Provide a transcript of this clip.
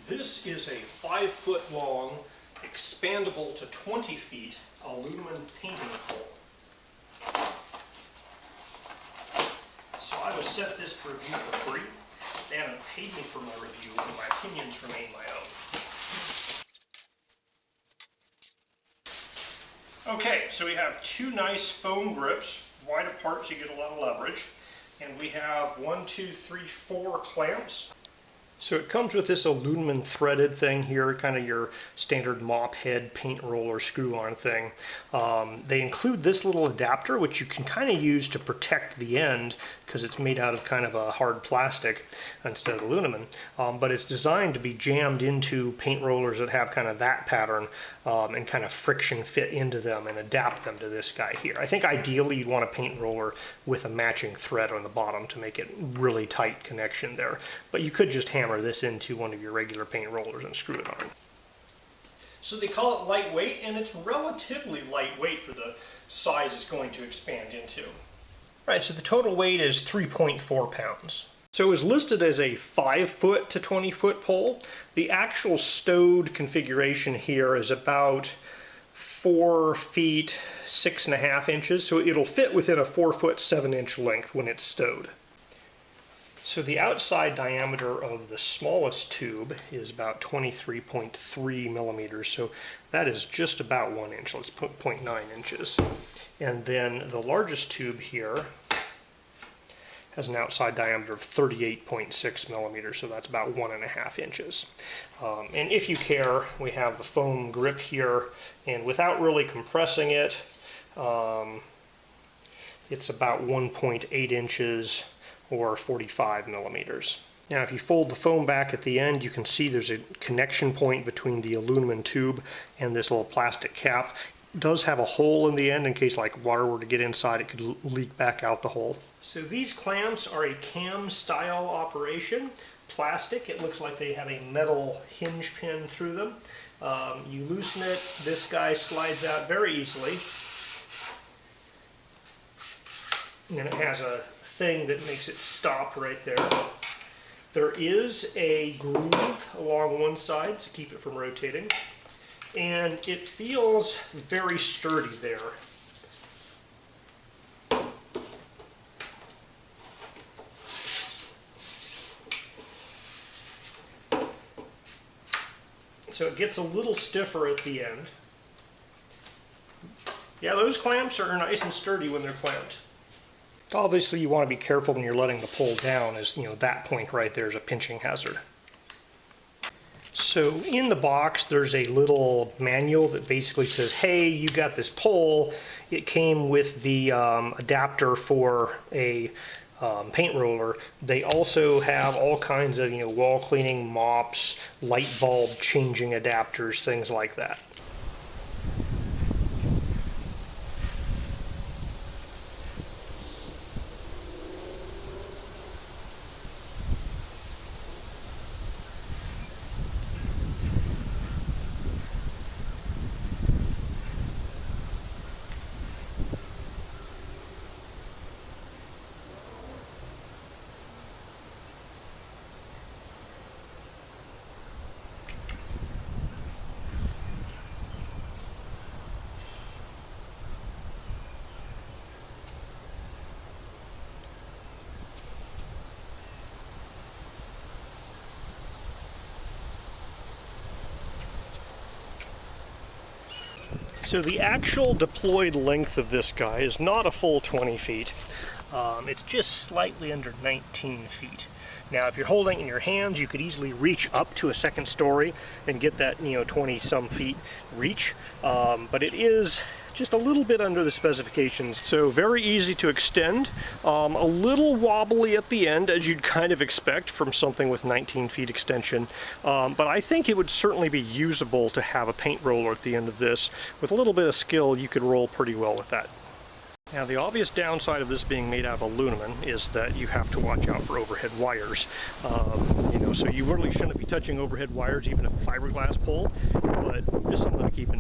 This is a 5-foot long, expandable to 20 feet aluminum painting pole. So I was sent this to review for free. They haven't paid me for my review, but my opinions remain my own. Okay, so we have two nice foam grips, wide apart so you get a lot of leverage. And we have 4 clamps. So it comes with this aluminum threaded thing here, kind of your standard mop head paint roller screw-on thing. They include this little adapter, which you can kind of use to protect the end because it's made out of kind of a hard plastic instead of aluminum. But it's designed to be jammed into paint rollers that have kind of that pattern and kind of friction fit into them and adapt them to this guy here. I think ideally you'd want a paint roller with a matching thread on the bottom to make it really tight connection there. But you could just hammer this into one of your regular paint rollers and screw it on. So they call it lightweight, and it's relatively lightweight for the size it's going to expand into. Right, so the total weight is 3.4 pounds. So it was listed as a 5-foot to 20-foot pole. The actual stowed configuration here is about 4 feet 6.5 inches, so it'll fit within a 4-foot 7-inch length when it's stowed. So the outside diameter of the smallest tube is about 23.3 millimeters, so that is just about 1 inch. Let's put 0.9 inches. And then the largest tube here has an outside diameter of 38.6 millimeters, so that's about 1.5 inches. And if you care, we have the foam grip here, and without really compressing it, it's about 1.8 inches or 45 millimeters. Now if you fold the foam back at the end, you can see there's a connection point between the aluminum tube and this little plastic cap. It does have a hole in the end in case like water were to get inside, it could leak back out the hole. So these clamps are a cam style operation. Plastic, it looks like they have a metal hinge pin through them. You loosen it, this guy slides out very easily. And it has a thing that makes it stop right there. There is a groove along one side to keep it from rotating, and it feels very sturdy there. So it gets a little stiffer at the end. Yeah, those clamps are nice and sturdy when they're clamped. Obviously you want to be careful when you're letting the pole down, as that point right there is a pinching hazard. So in the box there's a little manual that basically says, hey, you got this pole. It came with the adapter for a paint roller. They also have all kinds of wall cleaning mops, light bulb changing adapters, things like that. So the actual deployed length of this guy is not a full 20 feet. It's just slightly under 19 feet. Now if you're holding it in your hands, you could easily reach up to a second story and get that 20-some feet reach. But it is just a little bit under the specifications. So very easy to extend, a little wobbly at the end as you'd kind of expect from something with 19 feet extension. But I think it would certainly be usable to have a paint roller at the end of this. With a little bit of skill, you could roll pretty well with that. Now the obvious downside of this being made out of aluminum is that you have to watch out for overhead wires. So you really shouldn't be touching overhead wires, even a fiberglass pole, but just something to keep in mind.